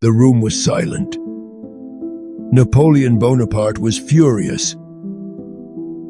The room was silent. Napoleon Bonaparte was furious.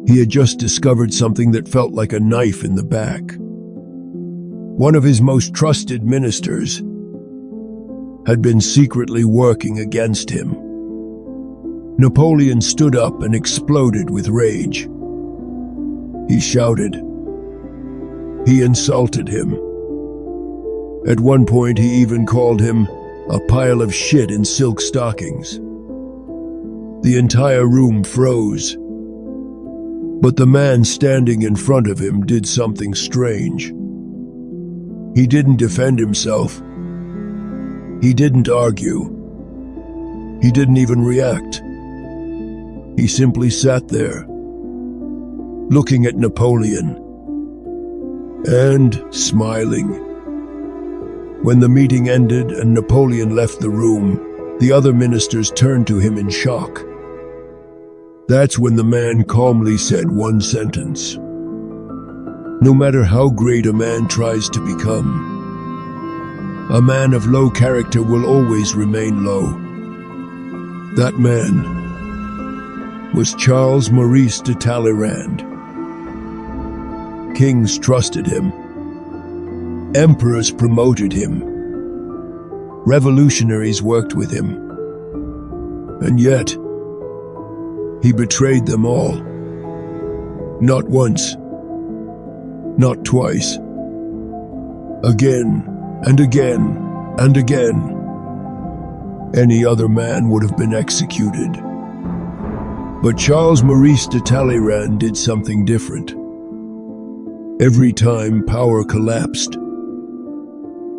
He had just discovered something that felt like a knife in the back. One of his most trusted ministers had been secretly working against him. Napoleon stood up and exploded with rage. He shouted. He insulted him. At one point, he even called him a pile of shit in silk stockings. The entire room froze. But the man standing in front of him did something strange. He didn't defend himself. He didn't argue. He didn't even react. He simply sat there, looking at Napoleon and smiling. When the meeting ended and Napoleon left the room, the other ministers turned to him in shock. That's when the man calmly said one sentence. No matter how great a man tries to become, a man of low character will always remain low. That man was Charles-Maurice de Talleyrand. Kings trusted him. Emperors promoted him. Revolutionaries worked with him. And yet, he betrayed them all. Not once. Not twice. Again and again and again. Any other man would have been executed. But Charles-Maurice de Talleyrand did something different. Every time power collapsed,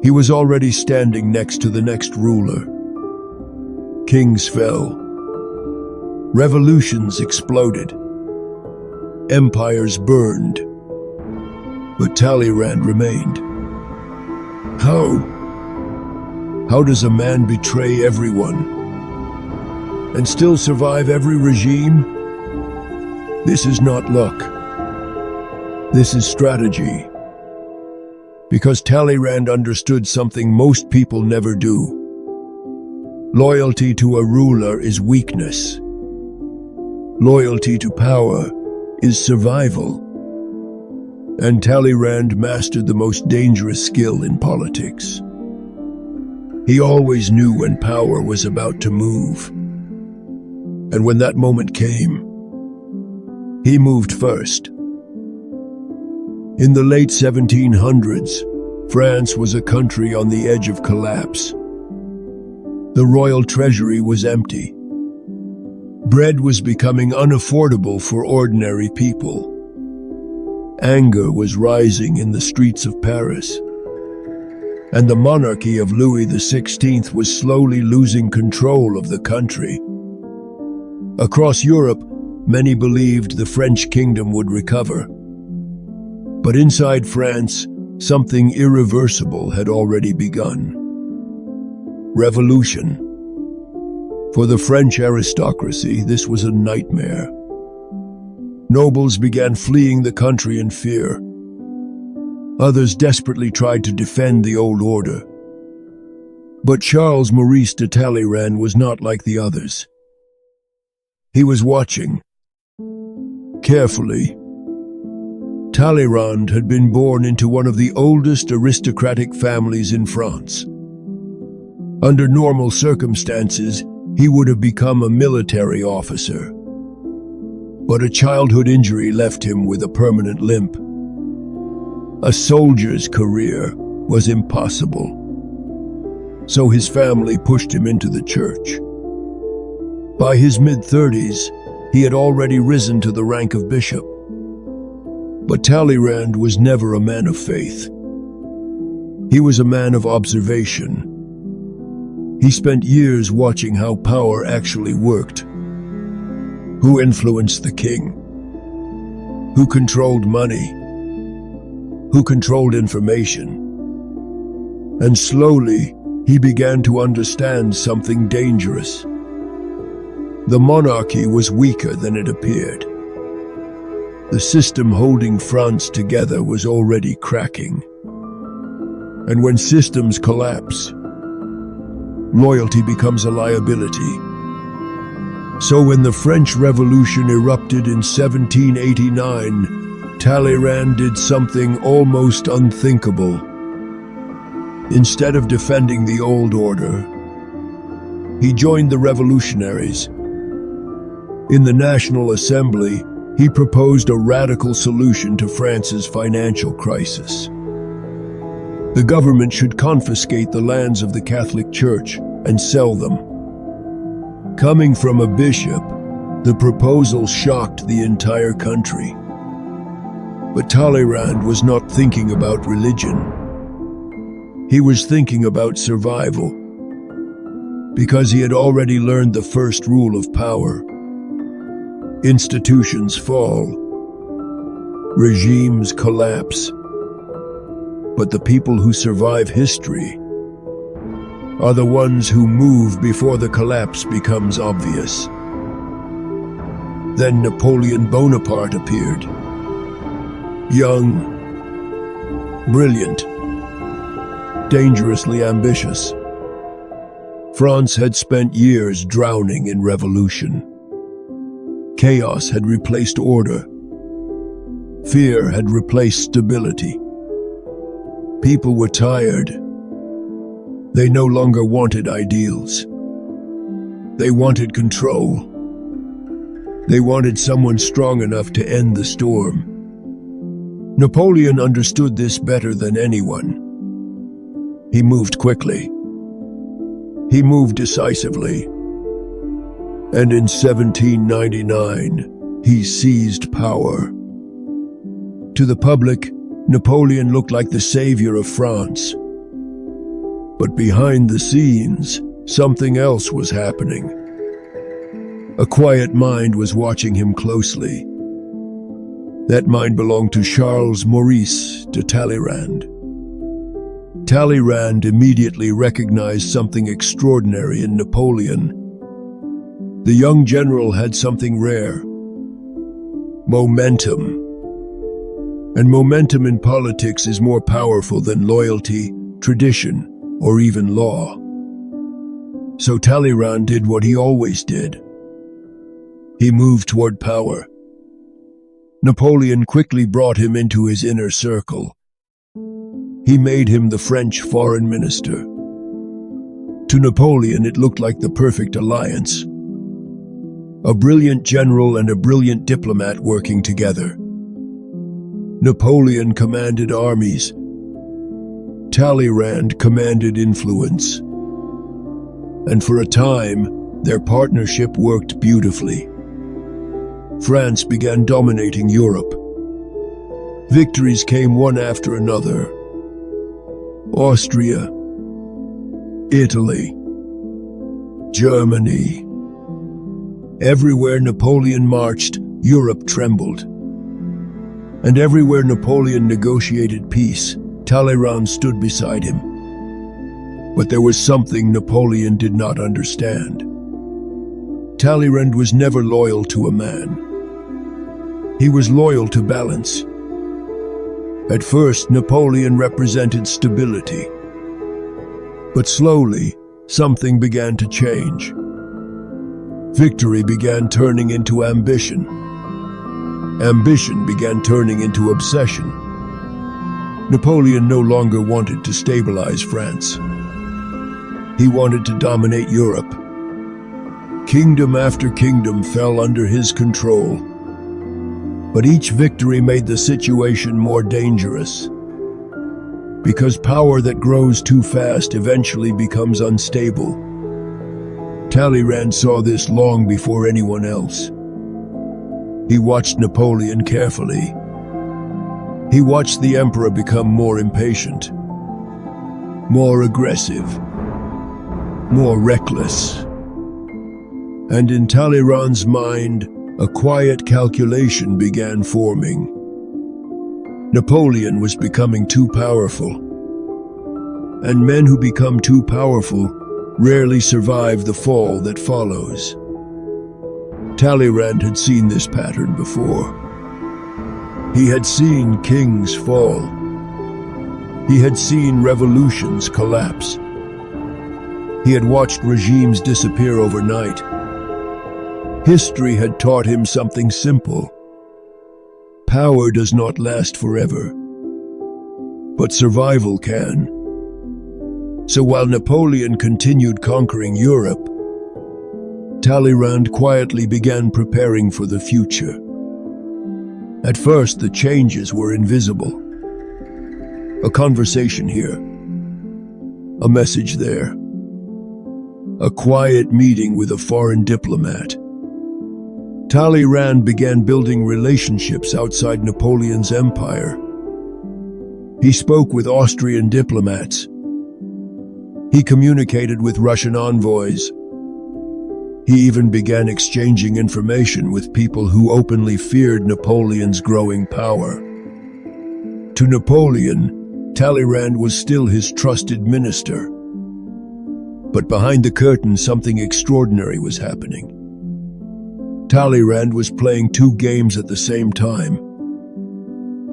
he was already standing next to the next ruler. Kings fell. Revolutions exploded. Empires burned. But Talleyrand remained. How does a man betray everyone and still survive every regime? This is not luck. This is strategy. Because Talleyrand understood something most people never do. Loyalty to a ruler is weakness. Loyalty to power is survival. And Talleyrand mastered the most dangerous skill in politics. He always knew when power was about to move. And when that moment came, he moved first. In the late 1700s, France was a country on the edge of collapse. The royal treasury was empty. Bread was becoming unaffordable for ordinary people. Anger was rising in the streets of Paris. And the monarchy of Louis XVI was slowly losing control of the country. Across Europe, many believed the French kingdom would recover. But inside France, something irreversible had already begun. Revolution. For the French aristocracy, this was a nightmare. Nobles began fleeing the country in fear. Others desperately tried to defend the old order. But Charles-Maurice de Talleyrand was not like the others. He was watching. Carefully. Talleyrand had been born into one of the oldest aristocratic families in France. Under normal circumstances, he would have become a military officer. But a childhood injury left him with a permanent limp. A soldier's career was impossible. So his family pushed him into the church. By his mid-30s, he had already risen to the rank of bishop. But Talleyrand was never a man of faith. He was a man of observation. He spent years watching how power actually worked. Who influenced the king? Who controlled money? Who controlled information? And slowly, he began to understand something dangerous. The monarchy was weaker than it appeared. The system holding France together was already cracking. And when systems collapse, loyalty becomes a liability. So when the French Revolution erupted in 1789, Talleyrand did something almost unthinkable. Instead of defending the old order, he joined the revolutionaries. In the National Assembly, he proposed a radical solution to France's financial crisis. The government should confiscate the lands of the Catholic Church and sell them. Coming from a bishop, the proposal shocked the entire country. But Talleyrand was not thinking about religion. He was thinking about survival, because he had already learned the first rule of power. Institutions fall, regimes collapse, but the people who survive history are the ones who move before the collapse becomes obvious. Then Napoleon Bonaparte appeared. Young, brilliant, dangerously ambitious. France had spent years drowning in revolution. Chaos had replaced order. Fear had replaced stability. People were tired. They no longer wanted ideals. They wanted control. They wanted someone strong enough to end the storm. Napoleon understood this better than anyone. He moved quickly. He moved decisively. And in 1799, he seized power. To the public, Napoleon looked like the savior of France. But behind the scenes, something else was happening. A quiet mind was watching him closely. That mind belonged to Charles-Maurice de Talleyrand. Talleyrand immediately recognized something extraordinary in Napoleon. The young general had something rare: momentum. And momentum in politics is more powerful than loyalty, tradition, or even law. So Talleyrand did what he always did. He moved toward power. Napoleon quickly brought him into his inner circle. He made him the French foreign minister. To Napoleon, it looked like the perfect alliance. A brilliant general and a brilliant diplomat working together. Napoleon commanded armies. Talleyrand commanded influence. And for a time, their partnership worked beautifully. France began dominating Europe. Victories came one after another. Austria, Italy, Germany. Everywhere Napoleon marched, Europe trembled. And everywhere Napoleon negotiated peace, Talleyrand stood beside him. But there was something Napoleon did not understand. Talleyrand was never loyal to a man. He was loyal to balance. At first, Napoleon represented stability. But slowly, something began to change. Victory began turning into ambition. Ambition began turning into obsession. Napoleon no longer wanted to stabilize France. He wanted to dominate Europe. Kingdom after kingdom fell under his control. But each victory made the situation more dangerous. Because power that grows too fast eventually becomes unstable. Talleyrand saw this long before anyone else. He watched Napoleon carefully. He watched the emperor become more impatient, more aggressive, more reckless. And in Talleyrand's mind, a quiet calculation began forming. Napoleon was becoming too powerful. And men who become too powerful rarely survive the fall that follows. Talleyrand had seen this pattern before. He had seen kings fall. He had seen revolutions collapse. He had watched regimes disappear overnight. History had taught him something simple. Power does not last forever, but survival can. So while Napoleon continued conquering Europe, Talleyrand quietly began preparing for the future. At first, the changes were invisible. A conversation here, a message there, a quiet meeting with a foreign diplomat. Talleyrand began building relationships outside Napoleon's empire. He spoke with Austrian diplomats. He communicated with Russian envoys. He even began exchanging information with people who openly feared Napoleon's growing power. To Napoleon, Talleyrand was still his trusted minister. But behind the curtain, something extraordinary was happening. Talleyrand was playing two games at the same time.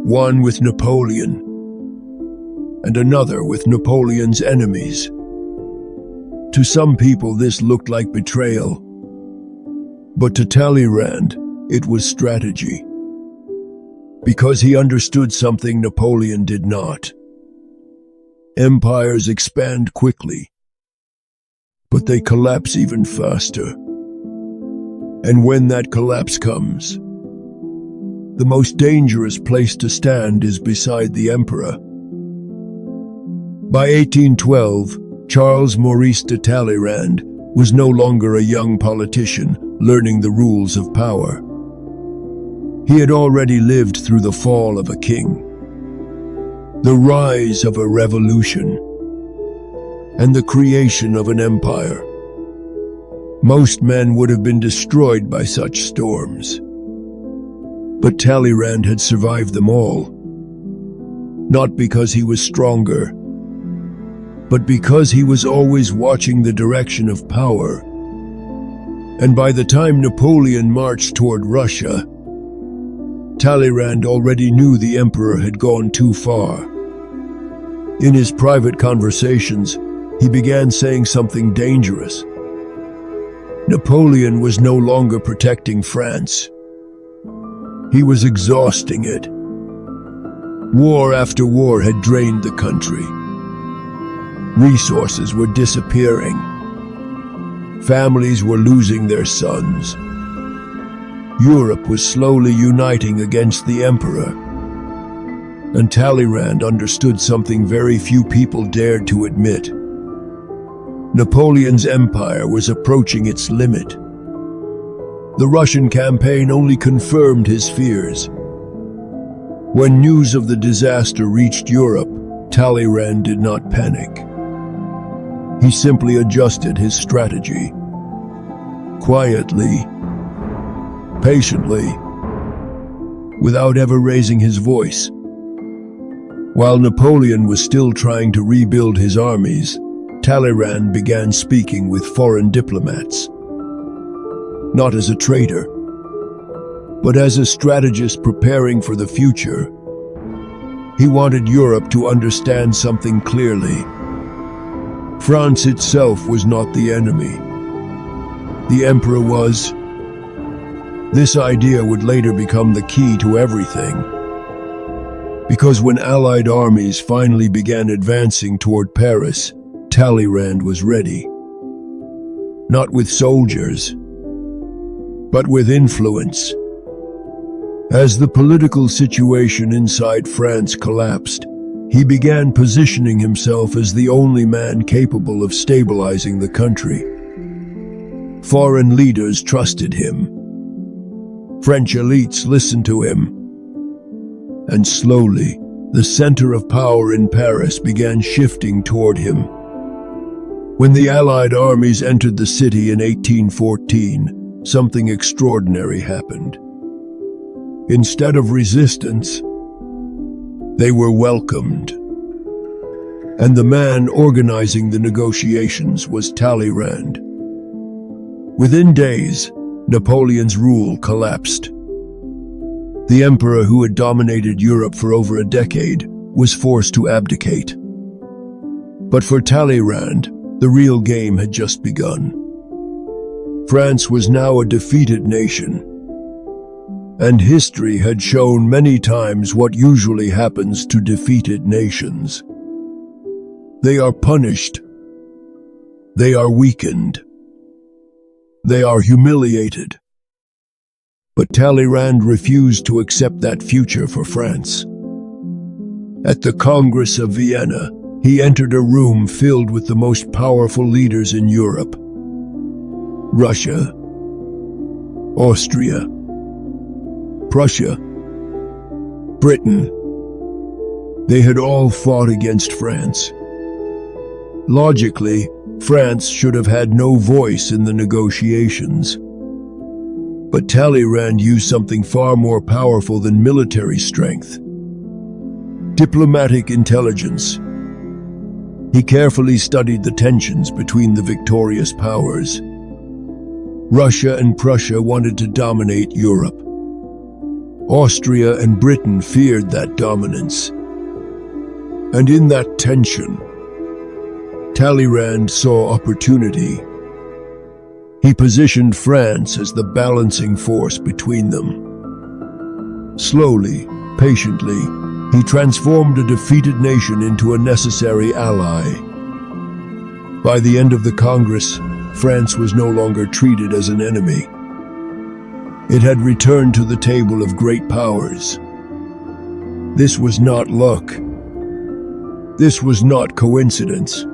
One with Napoleon, and another with Napoleon's enemies. To some people, this looked like betrayal. But to Talleyrand, it was strategy. Because he understood something Napoleon did not. Empires expand quickly, but they collapse even faster. And when that collapse comes, the most dangerous place to stand is beside the emperor. By 1812, Charles-Maurice de Talleyrand was no longer a young politician learning the rules of power. He had already lived through the fall of a king, the rise of a revolution, and the creation of an empire. Most men would have been destroyed by such storms. But Talleyrand had survived them all. Not because he was stronger, but because he was always watching the direction of power. And by the time Napoleon marched toward Russia, Talleyrand already knew the emperor had gone too far. In his private conversations, he began saying something dangerous. Napoleon was no longer protecting France. He was exhausting it. War after war had drained the country. Resources were disappearing. Families were losing their sons. Europe was slowly uniting against the emperor. And Talleyrand understood something very few people dared to admit. Napoleon's empire was approaching its limit. The Russian campaign only confirmed his fears. When news of the disaster reached Europe, Talleyrand did not panic. He simply adjusted his strategy. Quietly, patiently, without ever raising his voice. While Napoleon was still trying to rebuild his armies, Talleyrand began speaking with foreign diplomats. Not as a traitor, but as a strategist preparing for the future. He wanted Europe to understand something clearly. France itself was not the enemy. The emperor was. This idea would later become the key to everything. Because when Allied armies finally began advancing toward Paris, Talleyrand was ready. Not with soldiers, but with influence. As the political situation inside France collapsed, he began positioning himself as the only man capable of stabilizing the country. Foreign leaders trusted him. French elites listened to him. And slowly, the center of power in Paris began shifting toward him. When the Allied armies entered the city in 1814, something extraordinary happened. Instead of resistance, they were welcomed. And the man organizing the negotiations was Talleyrand. Within days, Napoleon's rule collapsed. The emperor who had dominated Europe for over a decade was forced to abdicate. But for Talleyrand, The real game had just begun. France was now a defeated nation, and history had shown many times what usually happens to defeated nations. They are punished. They are weakened. They are humiliated. But Talleyrand refused to accept that future for France. At the Congress of Vienna, he entered a room filled with the most powerful leaders in Europe. Russia, Austria, Prussia, Britain. They had all fought against France. Logically, France should have had no voice in the negotiations. But Talleyrand used something far more powerful than military strength: diplomatic intelligence. He carefully studied the tensions between the victorious powers. Russia and Prussia wanted to dominate Europe. Austria and Britain feared that dominance. And in that tension, Talleyrand saw opportunity. He positioned France as the balancing force between them. Slowly, patiently, he transformed a defeated nation into a necessary ally. By the end of the Congress, France was no longer treated as an enemy. It had returned to the table of great powers. This was not luck. This was not coincidence.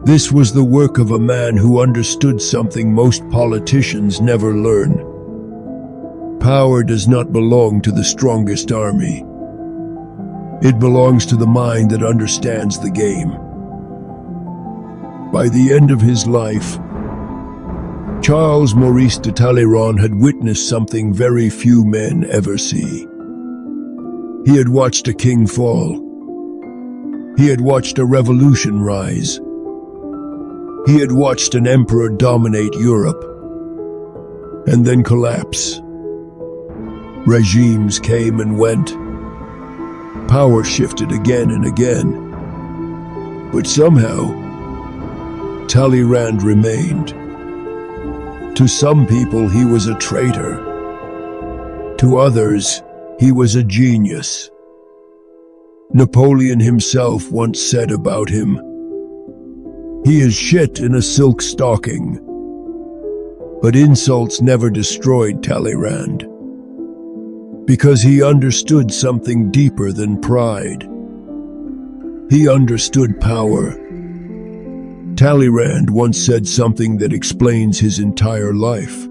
This was the work of a man who understood something most politicians never learn. Power does not belong to the strongest army. It belongs to the mind that understands the game. By the end of his life, Charles-Maurice de Talleyrand had witnessed something very few men ever see. He had watched a king fall. He had watched a revolution rise. He had watched an emperor dominate Europe and then collapse. Regimes came and went. Power shifted again and again. But somehow, Talleyrand remained. To some people, he was a traitor. To others, he was a genius. Napoleon himself once said about him, "He is shit in a silk stocking." But insults never destroyed Talleyrand, because he understood something deeper than pride. He understood power. Talleyrand once said something that explains his entire life.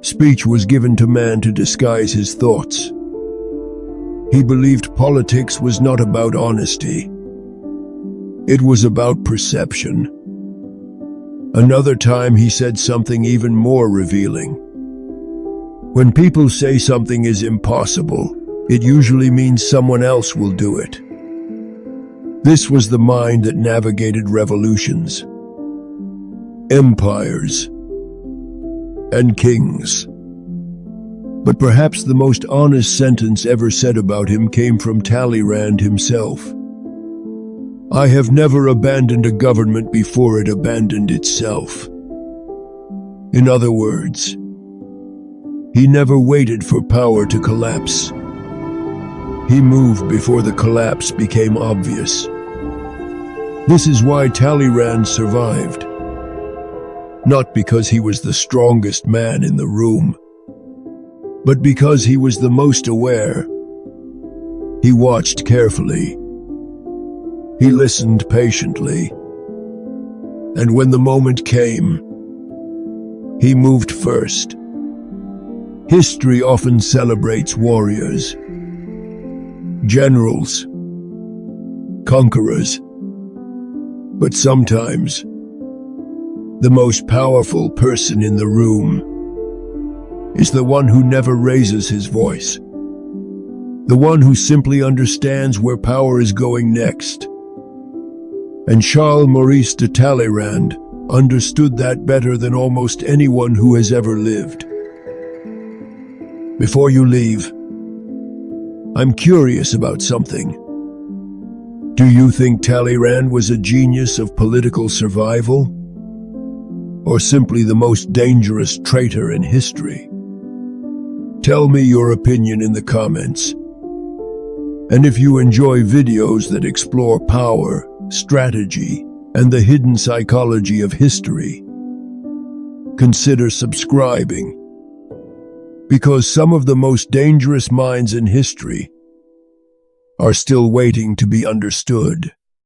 Speech was given to man to disguise his thoughts. He believed politics was not about honesty. It was about perception. Another time he said something even more revealing. When people say something is impossible, it usually means someone else will do it. This was the mind that navigated revolutions, empires, and kings. But perhaps the most honest sentence ever said about him came from Talleyrand himself. "I have never abandoned a government before it abandoned itself." In other words, he never waited for power to collapse. He moved before the collapse became obvious. This is why Talleyrand survived. Not because he was the strongest man in the room, but because he was the most aware. He watched carefully. He listened patiently. And when the moment came, he moved first. History often celebrates warriors, generals, conquerors. But sometimes, the most powerful person in the room is the one who never raises his voice. The one who simply understands where power is going next. And Charles-Maurice de Talleyrand understood that better than almost anyone who has ever lived. Before you leave, I'm curious about something. Do you think Talleyrand was a genius of political survival? Or simply the most dangerous traitor in history? Tell me your opinion in the comments. And if you enjoy videos that explore power, strategy, and the hidden psychology of history, consider subscribing. Because some of the most dangerous minds in history are still waiting to be understood.